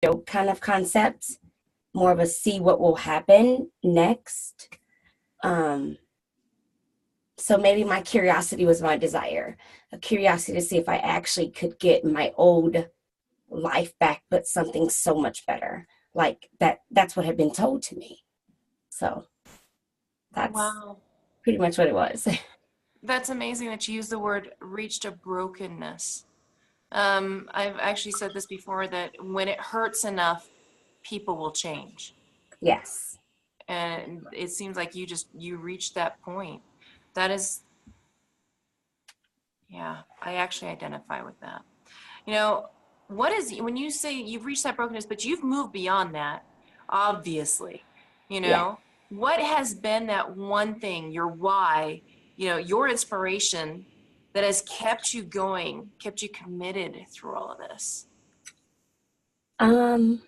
joke kind of concept, more of a see what will happen next. Um, so maybe my curiosity was my desire, a curiosity to see if I actually could get my old life back, but something so much better. Like that's what had been told to me. So that's Wow. pretty much what it was. That's amazing that you use the word reached a brokenness. I've actually said this before that when it hurts enough, people will change. Yes. And it seems like you reached that point. That is, yeah, I actually identify with that. You know, what is, when you say you've reached that brokenness, but you've moved beyond that, obviously, you Yeah. know, what has been that one thing, your why, your inspiration that has kept you going, kept you committed through all of this? Um,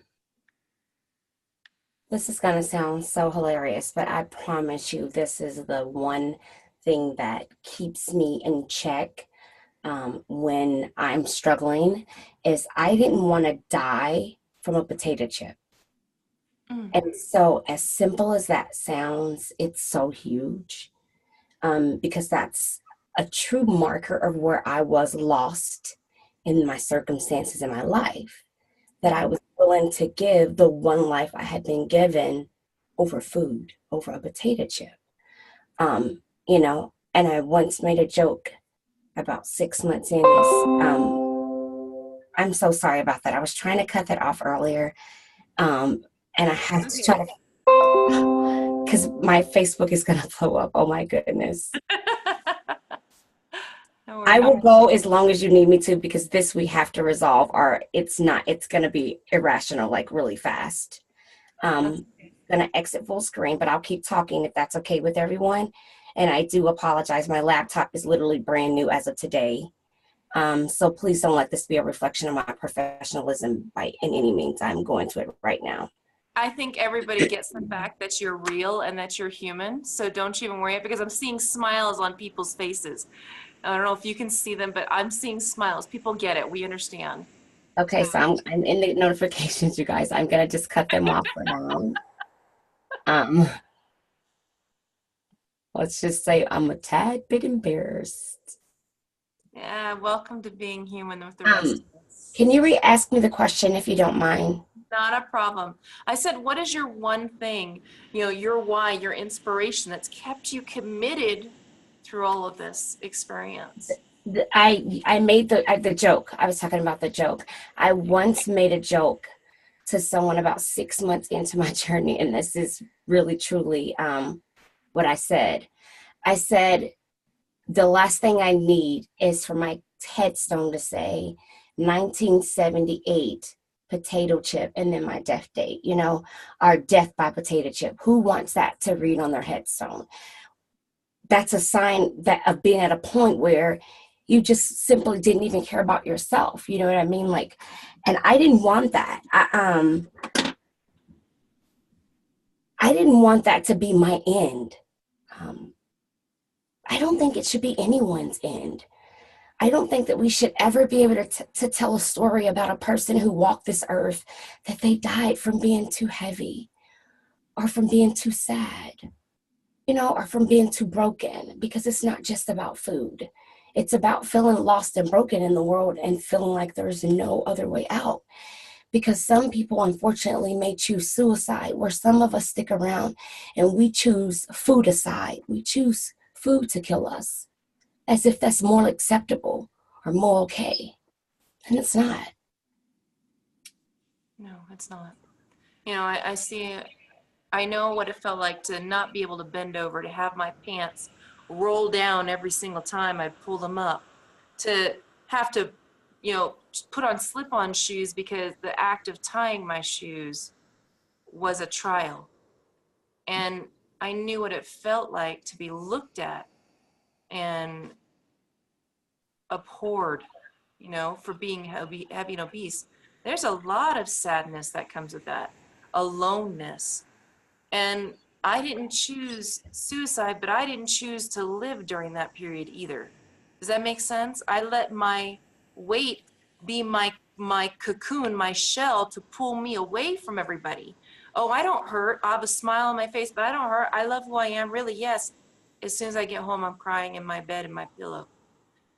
this is gonna sound so hilarious, but I promise you this is the one thing that keeps me in check when I'm struggling is I didn't want to die from a potato chip. Mm. And so as simple as that sounds, it's so huge because that's a true marker of where I was lost in my circumstances in my life, that I Mm. was willing to give the one life I had been given over food, over a potato chip. And I once made a joke about 6 months in is, I'm so sorry about that. I was trying to cut that off earlier. Um, and I have to try Okay. to, because my Facebook is going to blow up. Oh my goodness. No I worries. will go as long as you need me to because this we have to resolve or it's going to be irrational, like really fast. That's Going to exit full screen, but I'll keep talking if that's okay with everyone. And I do apologize. My laptop is literally brand new as of today. So please don't let this be a reflection of my professionalism by in any means. I'm going to it right now. I think everybody gets the fact that you're real and that you're human. So don't you even worry because I'm seeing smiles on people's faces. I don't know if you can see them, but I'm seeing smiles. People get it. We understand. Okay, so I'm in the notifications, you guys. I'm gonna just cut them off for now. Um, let's just say I'm a tad bit embarrassed. Yeah, welcome to being human with the rest Um, of us. can you re-ask me the question if you don't mind? Not a problem. I said, what is your one thing, your why, your inspiration that's kept you committed through all of this experience? I made the joke. I was talking about the joke. I once made a joke to someone about 6 months into my journey, and this is really truly what I said. I said the last thing I need is for my headstone to say 1978 potato chip and then my death date, our death by potato chip. Who wants that to read on their headstone? That's a sign that of being at a point where you just simply didn't even care about yourself. You know what I mean? Like, and I didn't want that. I didn't want that to be my end. Um, I don't think it should be anyone's end. I don't think that we should ever be able to tell a story about a person who walked this earth that they died from being too heavy or from being too sad, or from being too broken, because it's not just about food. It's about feeling lost and broken in the world and feeling like there's no other way out. Because some people, unfortunately, may choose suicide, where some of us stick around and we choose food aside. We choose food to kill us as if that's more acceptable or more okay. And it's not. No, it's not. I see, I know what it felt like to not be able to bend over, to have my pants roll down every single time I pull them up, to have to, put on slip-on shoes because the act of tying my shoes was a trial. And I knew what it felt like to be looked at and abhorred, for being heavy and obese. There's a lot of sadness that comes with that, aloneness. And I didn't choose suicide, but I didn't choose to live during that period either. Does that make sense? I let my weight be my cocoon, my shell, to pull me away from everybody. Oh, I don't hurt. I have a smile on my face, but I don't hurt. I love who I am, really, yes. As soon as I get home, I'm crying in my bed in my pillow.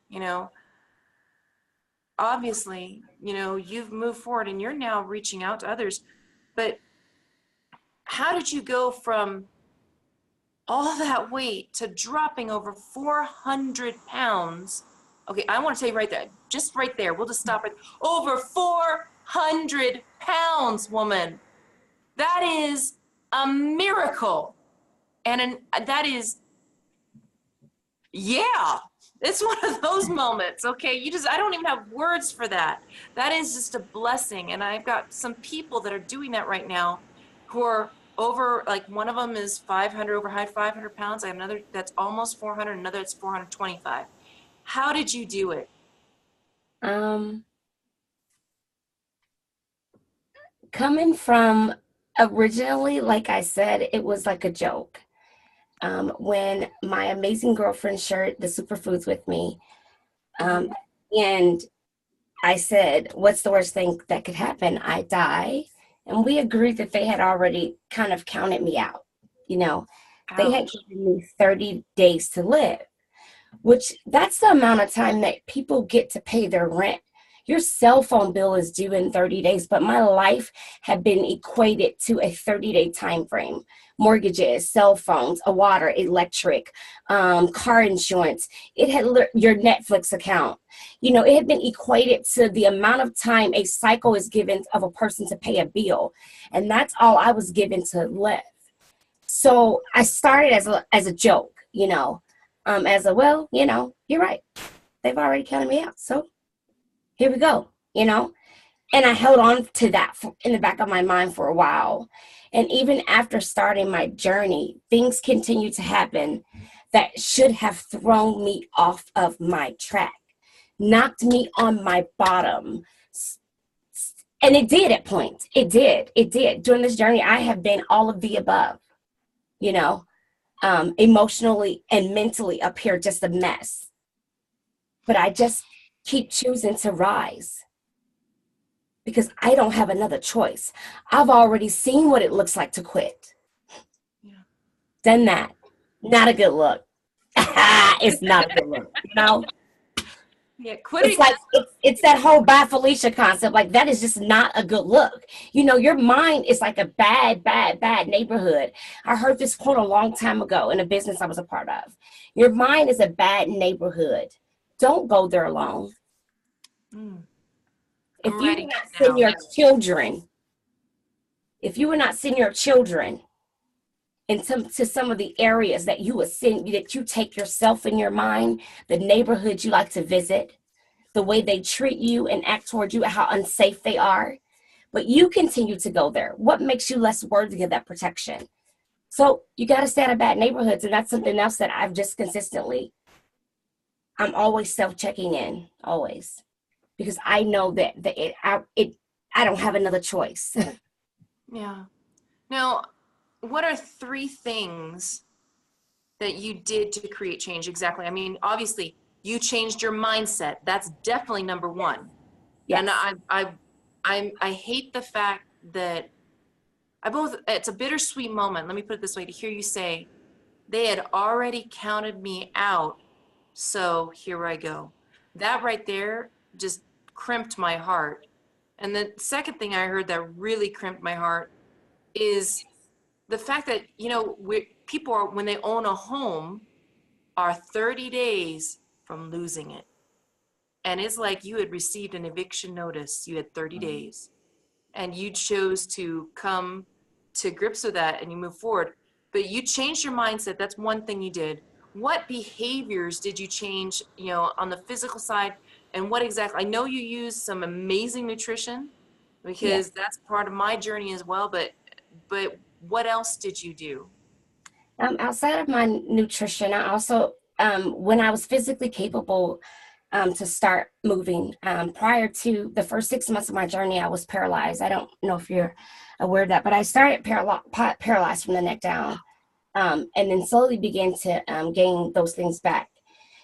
You know, obviously, you've moved forward and you're now reaching out to others. But how did you go from all that weight to dropping over 400 pounds? Okay, I want to tell you right there, just right there, we'll just stop it. Over 400 pounds, woman. That is a miracle. And that is, yeah, it's one of those moments, okay? I don't even have words for that. That is just a blessing. And I've got some people that are doing that right now who are over, like one of them is 500, over 500 pounds. I have another that's almost 400, another that's 425. How did you do it? Um, Coming from originally, like I said, it was like a joke. When my amazing girlfriend shared the superfoods with me, Mhm. and I said, "What's the worst thing that could happen? I die." And we agreed that they had already kind of counted me out. You know, they had Ouch. given me 30 days to live, which that's the amount of time that people get to pay their rent. Your cell phone bill is due in 30 days, but my life had been equated to a 30-day time frame. Mortgages, cell phones, a water, electric, car insurance. It had your Netflix account. It had been equated to the amount of time a cycle is given of a person to pay a bill, and that's all I was given to live. So I started as a joke, as a, well, you're right. They've already counted me out. So here we go, and I held on to that in the back of my mind for a while. And even after starting my journey, things continued to happen that should have thrown me off of my track, knocked me on my bottom. And it did at points. It did. It did. During this journey, I have been all of the above, you know, emotionally and mentally up here, just a mess. But I just keep choosing to rise because I don't have another choice. I've already seen what it looks like to quit. Yeah. Done that. Not a good look. It's not a good look. Yeah, It's quitting. like it's that whole bye Felicia concept. Like that is just not a good look. Your mind is like a bad, bad, bad neighborhood. I heard this quote a long time ago in a business I was a part of. Your mind is a bad neighborhood. Don't go there alone. Mm, If I'm you writing would not that send down. your children, if you would not send your children into to some of the areas that you take yourself in your mind, the neighborhood you like to visit, the way they treat you and act toward you, how unsafe they are, but you continue to go there. What makes you less worthy of that protection? So you got to stay out of bad neighborhoods, and that's something else that I've just consistently. I'm always self-checking in, always, because I know I don't have another choice. Yeah. Now, what are three things that you did to create change exactly? I mean, obviously, you changed your mindset. That's definitely number one. And Yes. I hate the fact that it's a bittersweet moment. Let me put it this way, to hear you say, they had already counted me out, so here I go. That right there just crimped my heart. And the second thing I heard that really crimped my heart is the fact that, people are, when they own a home, are 30 days from losing it. And it's like you had received an eviction notice. You had 30 days and you chose to come to grips with that and you move forward. But you changed your mindset. That's one thing you did. What behaviors did you change, on the physical side? And what exactly? I know you used some amazing nutrition Yes. because that's part of my journey as well. But what else did you do? Outside of my nutrition, I also, when I was physically capable to start moving, prior to the first 6 months of my journey, I was paralyzed. I don't know if you're aware of that, but I started paralyzed from the neck down, and then slowly began to gain those things back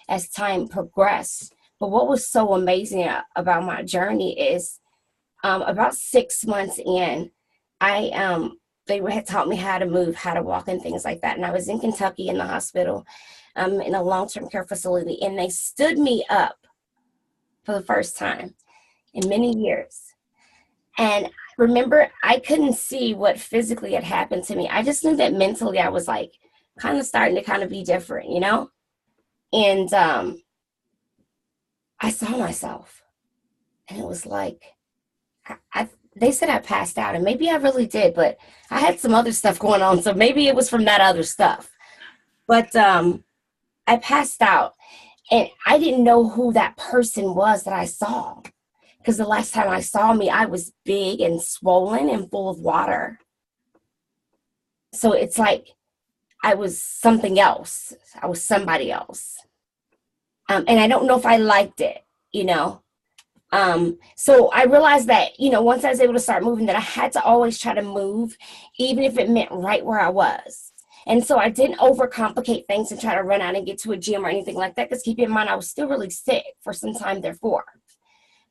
as time progressed. But what was so amazing about my journey is About 6 months in, they had taught me how to move, how to walk, and things like that. And I was in Kentucky in the hospital, in a long-term care facility, and they stood me up for the first time in many years. And remember, I couldn't see what physically had happened to me. I just knew that mentally I was like kind of starting to kind of be different, you know? And I saw myself, and it was like, they said I passed out, and maybe I really did, but I had some other stuff going on, so maybe it was from that other stuff. But I passed out, and I didn't know who that person was that I saw, because the last time I saw me, I was big and swollen and full of water. So it's like I was something else. I was somebody else. And I don't know if I liked it, you know. So I realized that, once I was able to start moving, that I had to always try to move, even if it meant right where I was. And so I didn't overcomplicate things and try to run out and get to a gym or anything like that, because keep in mind, I was still really sick for some time therefore.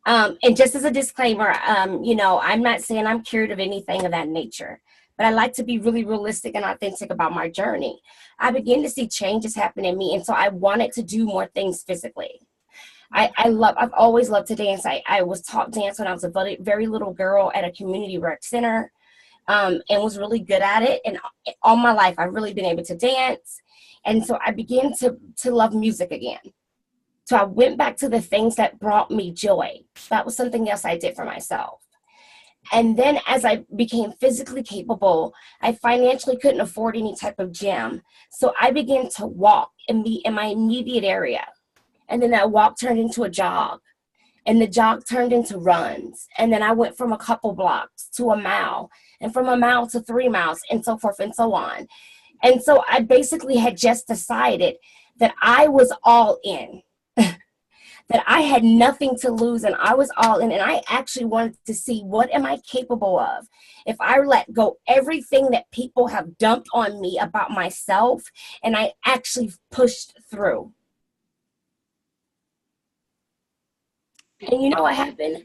And just as a disclaimer, I'm not saying I'm cured of anything of that nature, but I like to be really realistic and authentic about my journey. I began to see changes happen in me, and so I wanted to do more things physically. I've always loved to dance. I was taught dance when I was a very, very little girl at a community rec center, and was really good at it. And all my life, I've really been able to dance. And so I began to love music again. So I went back to the things that brought me joy. That was something else I did for myself. And then as I became physically capable, I financially couldn't afford any type of gym. So I began to walk and be in my immediate area. And then that walk turned into a jog. And the jog turned into runs. And then I went from a couple blocks to a mile, and from a mile to 3 miles, and so forth and so on. And so I basically had just decided that I was all in, that I had nothing to lose, and I was all in. And I actually wanted to see, what am I capable of if I let go everything that people have dumped on me about myself, and I actually pushed through. And you know what happened?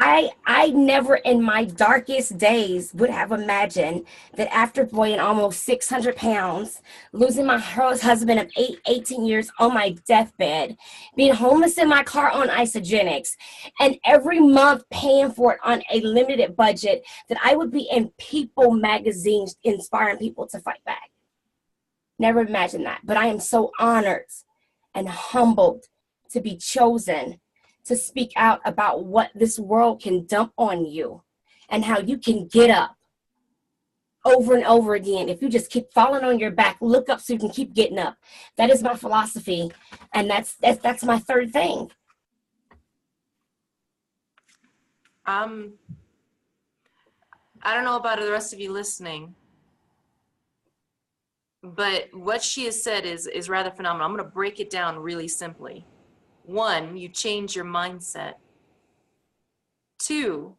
I never in my darkest days would have imagined that after weighing almost 600 pounds, losing my husband of 18 years on my deathbed, being homeless in my car on isogenics, and every month paying for it on a limited budget, that I would be in People magazines inspiring people to fight back. Never imagined that. But I am so honored and humbled to be chosen to speak out about what this world can dump on you, and how you can get up over and over again. If you just keep falling on your back, look up so you can keep getting up. That is my philosophy, and that's my third thing. I don't know about the rest of you listening, but what she has said is rather phenomenal. I'm going to break it down really simply. 1, you change your mindset. 2,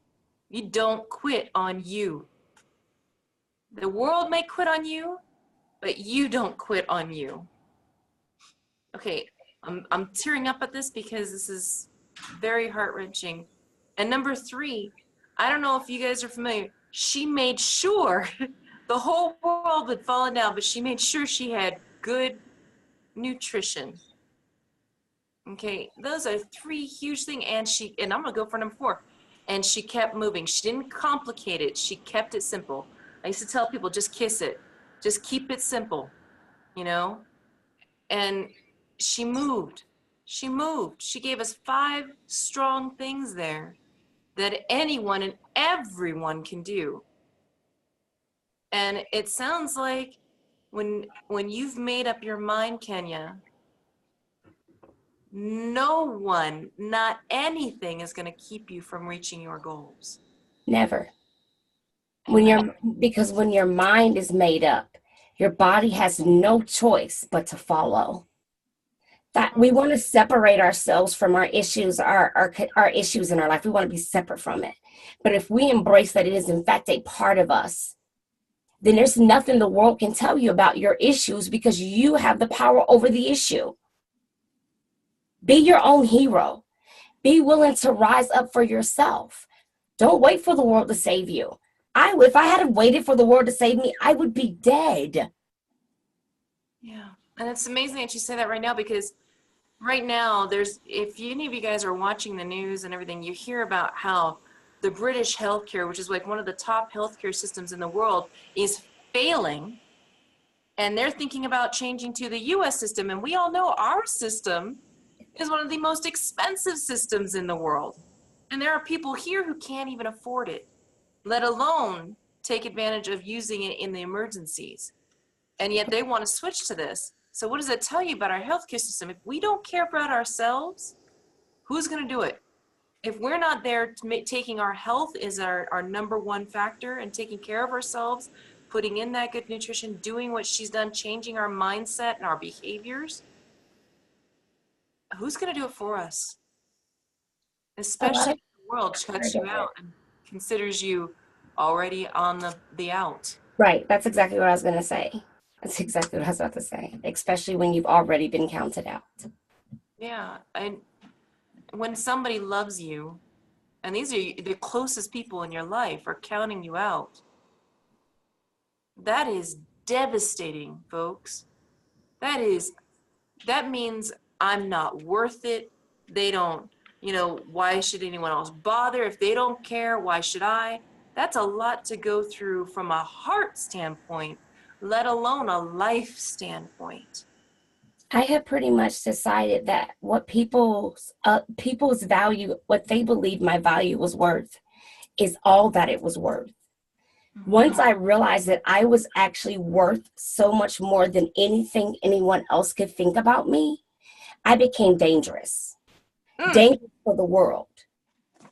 you don't quit on you. The world may quit on you, but you don't quit on you. Okay, I'm tearing up at this because this is very heart-wrenching. And number 3, I don't know if you guys are familiar, she made sure the whole world had fallen down, but she made sure she had good nutrition. Okay, those are 3 huge things, and I'm gonna go for number 4. And she kept moving. She didn't complicate it. She kept it simple. I used to tell people, just kiss it. Just keep it simple, you know? And she moved. She moved. She gave us 5 strong things there that anyone and everyone can do. And it sounds like when you've made up your mind, Kenya, no one, not anything is going to keep you from reaching your goals. Never. Because when your mind is made up, your body has no choice but to follow. That we want to separate ourselves from our issues, our issues in our life. We want to be separate from it. But if we embrace that it is in fact a part of us, then there's nothing the world can tell you about your issues, because you have the power over the issue. Be your own hero. Be willing to rise up for yourself. Don't wait for the world to save you. If I had waited for the world to save me, I would be dead. Yeah. And it's amazing that you say that right now, because right now if any of you guys are watching the news and everything, you hear about how the British healthcare, which is like one of the top healthcare systems in the world, is failing. And they're thinking about changing to the US system. And we all know our system is one of the most expensive systems in the world. And there are people here who can't even afford it, let alone take advantage of using it in the emergencies. And yet they want to switch to this. So what does that tell you about our healthcare system? If we don't care about ourselves, who's going to do it? If we're not there taking our health as our number one factor and taking care of ourselves, putting in that good nutrition, doing what she's done, changing our mindset and our behaviors, who's going to do it for us? A lot Especially of if the world cuts you out and considers you already on the out. Right. That's exactly what I was going to say. That's exactly what I was about to say, especially when you've already been counted out. Yeah. And when somebody loves you, and these are the closest people in your life, are counting you out, that is devastating, folks. That means I'm not worth it. They don't, why should anyone else bother? If they don't care, why should I? That's a lot to go through from a heart standpoint, let alone a life standpoint. I have pretty much decided that what people's value, what they believe my value was worth, is all that it was worth. Once I realized that I was actually worth so much more than anything anyone else could think about me, I became dangerous. Dangerous for the world.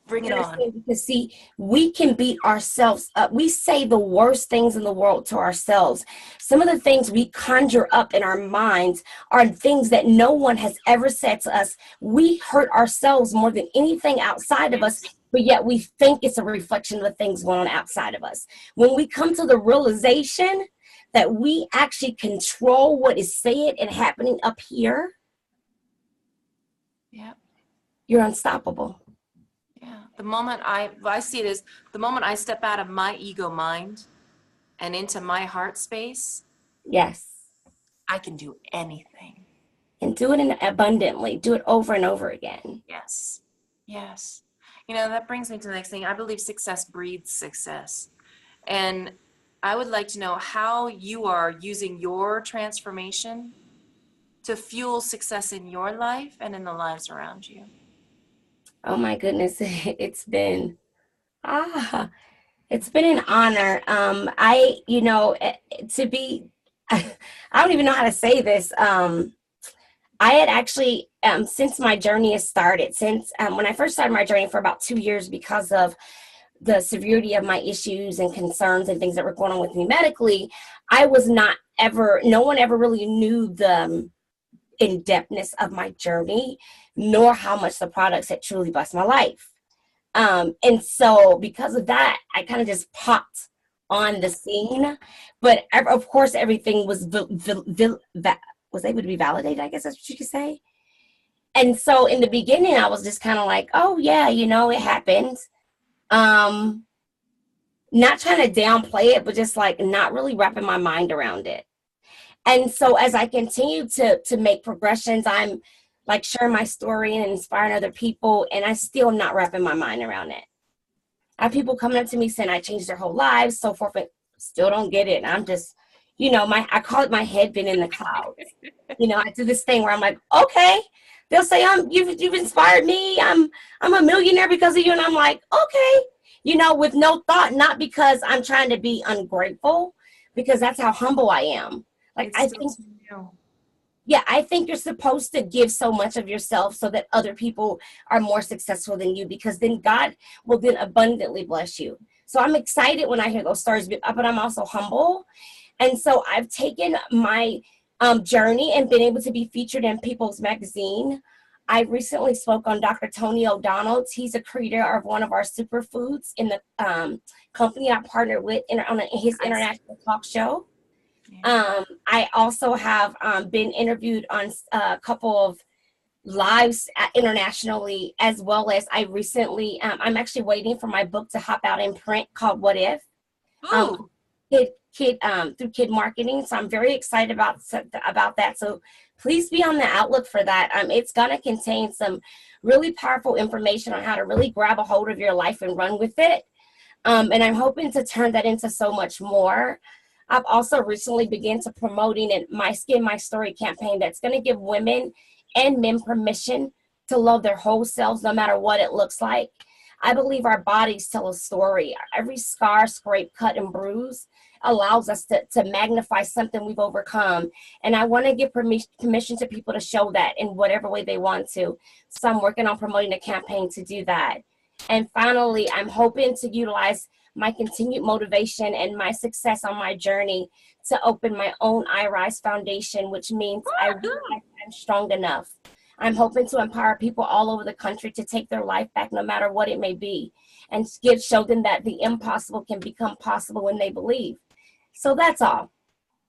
Bring You it on. understand? Because see, we can beat ourselves up. We say the worst things in the world to ourselves. Some of the things we conjure up in our minds are things that no one has ever said to us. We hurt ourselves more than anything outside of us, but yet we think it's a reflection of the things going on outside of us. When we come to the realization that we actually control what is said and happening up here, Yeah. you're unstoppable. Yeah. The moment I see it as the moment I step out of my ego mind and into my heart space, Yes. I can do anything. And do it abundantly. Do it over and over again. Yes. Yes. That brings me to the next thing. I believe success breeds success. And I would like to know how you are using your transformation to fuel success in your life and in the lives around you. Oh my goodness, ah, it's been an honor. To be, I don't even know how to say this. I had actually, since my journey has started, since when I first started my journey for about 2 years, because of the severity of my issues and concerns and things that were going on with me medically, I was not ever, no one ever really knew the in-depthness of my journey, nor how much the products had truly blessed my life. And so because of that, I kind of just popped on the scene. But of course, everything was was able to be validated, I guess that's what you could say. And so in the beginning, I was just kind of like, oh yeah, it happens. Um, Not trying to downplay it, but just like not really wrapping my mind around it. And so as I continue to make progressions, I'm like sharing my story and inspiring other people, and I still am not wrapping my mind around it. I have people coming up to me saying I changed their whole lives, so forth, but still don't get it. And I'm just, I call it my head being in the clouds. I do this thing where I'm like, okay. They'll say, you've inspired me. I'm a millionaire because of you. And I'm like, okay, with no thought, not because I'm trying to be ungrateful, because that's how humble I am. Like, It's still too new. yeah, I think you're supposed to give so much of yourself so that other people are more successful than you, because then God will then abundantly bless you. So I'm excited when I hear those stories, but I'm also humble. And so I've taken my journey and been able to be featured in People's Magazine. I recently spoke on Dr. Tony O'Donnell. He's a creator of one of our superfoods in the company I partnered with on his international talk show. I also have been interviewed on a couple of lives internationally, as well as I recently, I'm actually waiting for my book to hop out in print called What If, um, Ooh, through kid marketing. So I'm very excited about that. So please be on the outlook for that. It's going to contain some really powerful information on how to really grab a hold of your life and run with it. And I'm hoping to turn that into so much more. I've also recently begun to promoting a My Skin, My Story campaign that's going to give women and men permission to love their whole selves, no matter what it looks like. I believe our bodies tell a story. Every scar, scrape, cut, and bruise allows us to magnify something we've overcome. And I want to give permission to people to show that in whatever way they want to. So I'm working on promoting a campaign to do that. And finally, I'm hoping to utilize my continued motivation and my success on my journey to open my own iRise Foundation, which means I realize I'm strong enough. I'm hoping to empower people all over the country to take their life back, no matter what it may be, and show them that the impossible can become possible when they believe. So that's all.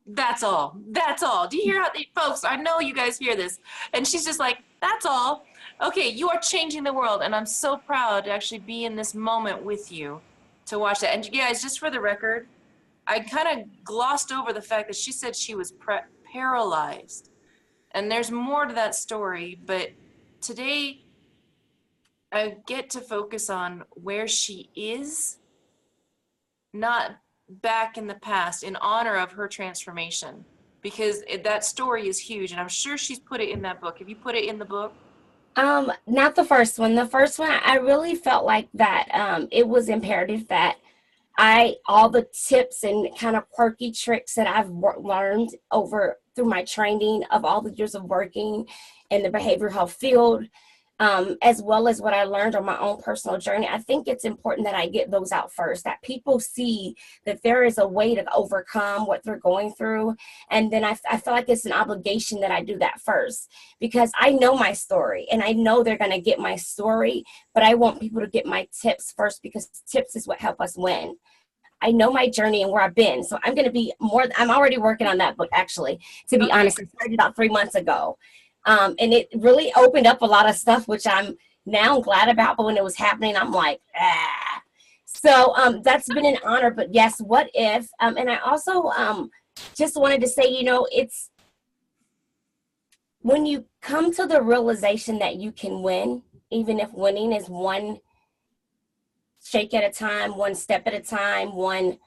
that's all. That's all. Do you hear how, folks? I know you guys hear this. And she's just like, that's all. Okay, you are changing the world. And I'm so proud to actually be in this moment with you to watch that. And you guys, just for the record, I kind of glossed over the fact that she said she was paralyzed. And there's more to that story. But today, I get to focus on where she is, not back in the past, in honor of her transformation, because that story is huge, and I'm sure she's put it in that book. Have you put it in the book? Not the first one. The first one, I really felt like that it was imperative that all the tips and kind of quirky tricks that I've learned over through my training of all the years of working in the behavioral health field, as well as what I learned on my own personal journey. I think it's important that I get those out first, that people see that there is a way to overcome what they're going through. And then I feel like it's an obligation that I do that first, because I know my story and I know they're going to get my story, but I want people to get my tips first, because tips is what help us win. I know my journey and where I've been. So I'm going to be I'm already working on that book, actually, to be Okay. honest. I started about 3 months ago. And it really opened up a lot of stuff, which I'm now glad about. But when it was happening, I'm like, ah. So that's been an honor. But yes, what if? And I also just wanted to say, it's when you come to the realization that you can win, even if winning is one shake at a time, one step at a time, one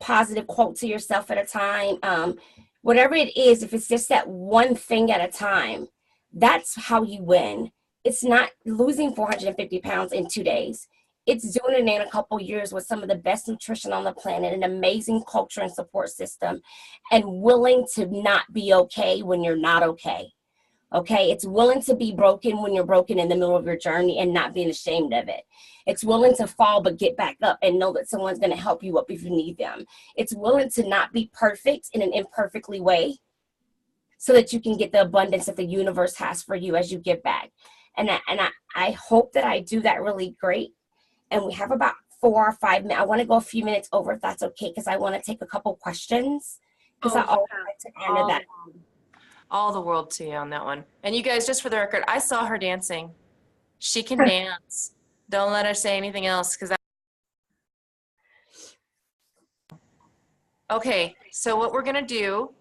positive quote to yourself at a time, whatever it is, if it's just that one thing at a time, that's how you win. It's not losing 450 pounds in 2 days. It's doing it in a couple years with some of the best nutrition on the planet, an amazing culture and support system, and willing to not be okay when you're not okay. Okay, it's willing to be broken when you're broken in the middle of your journey and not being ashamed of it. It's willing to fall but get back up and know that someone's going to help you up if you need them. It's willing to not be perfect in an imperfectly way, so that you can get the abundance that the universe has for you as you give back. And I hope that I do that really great. And we have about 4 or 5 minutes. I want to go a few minutes over, if that's okay, because I want to take a couple questions, because I Oh, always like to honor all that. the world, all the world to you on that one. And you guys, just for the record, I saw her dancing. She can dance. Don't let her say anything else, because okay, so what we're gonna do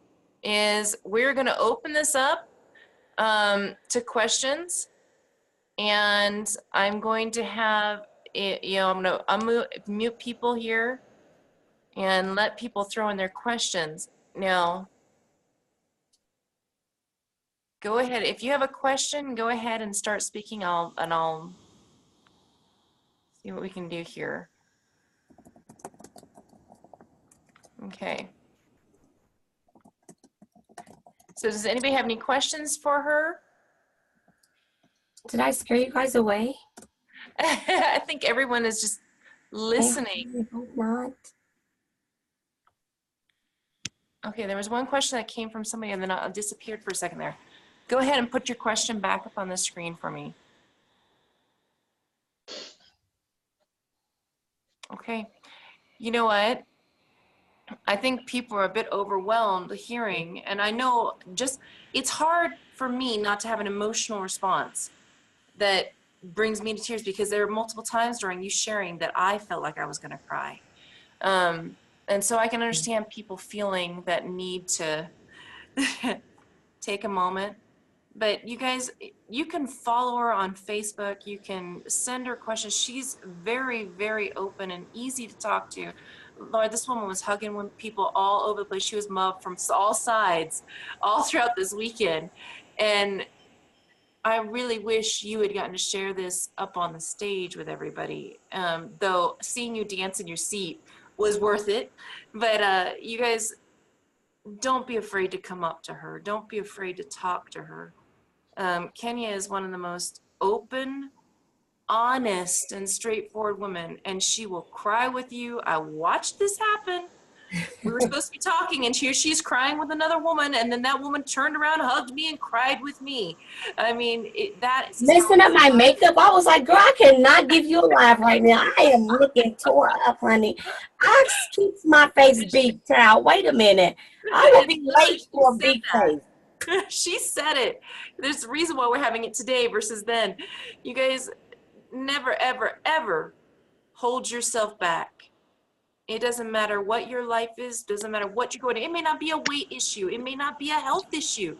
is we're gonna open this up to questions, and I'm going to have it, I'm gonna unmute people here and let people throw in their questions. Now, go ahead. If you have a question, go ahead and start speaking. I'll see what we can do here. Okay. So does anybody have any questions for her? Did I scare you guys away? I think everyone is just I listening. hope not. Okay, there was one question that came from somebody and then it disappeared for a second there. Go ahead and put your question back up on the screen for me. Okay. You know what? I think people are a bit overwhelmed hearing, and I know just it's hard for me not to have an emotional response that brings me to tears, because there are multiple times during you sharing that I felt like I was going to cry. And so I can understand people feeling that need to take a moment. But you guys, you can follow her on Facebook. You can send her questions. She's very, very open and easy to talk to. Lord, this woman was hugging people all over the place. She was mobbed from all sides all throughout this weekend. And I really wish you had gotten to share this up on the stage with everybody. Though seeing you dance in your seat was worth it. But you guys, don't be afraid to come up to her. Don't be afraid to talk to her. Kenya is one of the most open, honest, and straightforward women, and she will cry with you. I watched this happen. We were supposed to be talking, and here she's crying with another woman, and then that woman turned around, hugged me, and cried with me. I mean, that is how. Messing up my makeup. I was like, girl, I cannot give you a laugh right now. I am looking tore up, honey. I keeps my face big, child. Wait a minute. I will be Literally, late she for a said big that. face. She said it. There's a reason why we're having it today versus then. You guys, never, ever, ever hold yourself back. It doesn't matter what your life is, doesn't matter what you're going to. It may not be a weight issue. It may not be a health issue.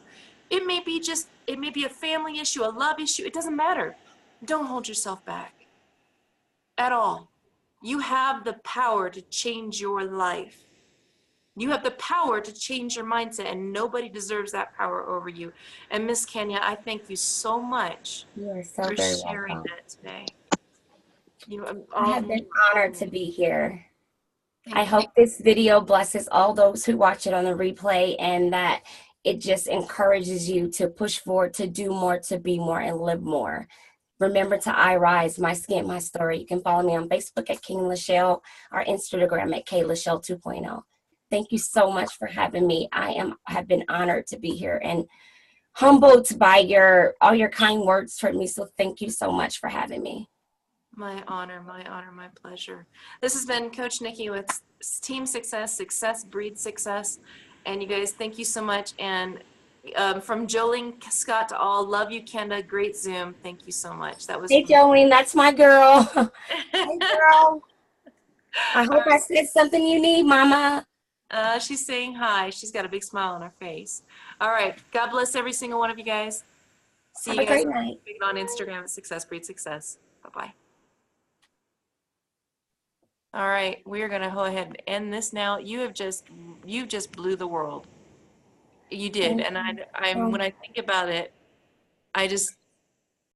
It may be a family issue, a love issue. It doesn't matter. Don't hold yourself back at all. You have the power to change your life. You have the power to change your mindset, and nobody deserves that power over you. And Miss Kenya, I thank you so much You are so for very sharing welcome. that today. I have been honored to be here. I Thank you. hope this video blesses all those who watch it on the replay, and that it just encourages you to push forward, to do more, to be more, and live more. Remember to I Rise, My Skin, My Story. You can follow me on Facebook at King LaShelle, or Instagram at KLaShelle 2.0. Thank you so much for having me. Have been honored to be here and humbled by all your kind words toward me. So thank you so much for having me. My honor, my pleasure. This has been Coach Niki with Team Success. Success breeds success. And you guys, thank you so much. And from Jolene Scott to all, love you, Kenda. Great Zoom. Thank you so much. That was Hey, fun. Jolene, that's my girl. All Hey, girl. I hope I right. said something you need, Mama. She's saying hi. She's got a big smile on her face. All right. God bless every single one of you guys. See Have you a guys great night. on Instagram at Success Breeds Success. Bye-bye. All right, we are going to go ahead and end this now. You just blew the world. You did. Thank And you. when I think about it, I just